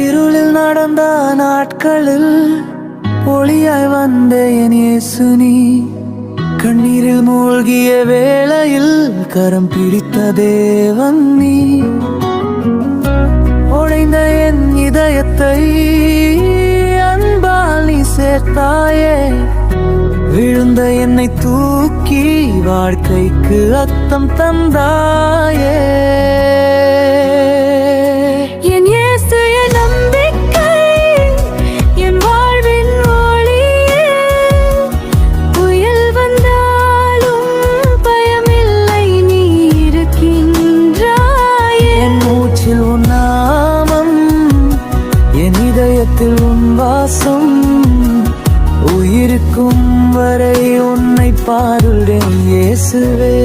இருளில் நடந்த நாட்களில் ஒளியாய் வந்த என் இயேசு நீ, கண்ணீரில் மூழ்கிய வேளையில் கரம் பிடித்த தேவன் நீ, உடைந்த என் இதயத்தை அன்பால் நீ சேர்த்தாயே, விழுந்த என்னை தூக்கி வாழ்க்கைக்கு அர்த்தம் தந்தாயே. என் இயேசு என் நம்பிக்கை, என் வாழ்வின் ஒளியே, புயல் வந்தாலும் பயமில்லை நீ இருக்கின்றாயே. என் மூச்சில் உன் நாமம், என் இதயத்தில் உன் வாசம், உயிருக்கும் வரை உன்னை பாருடன் இயேசுவே.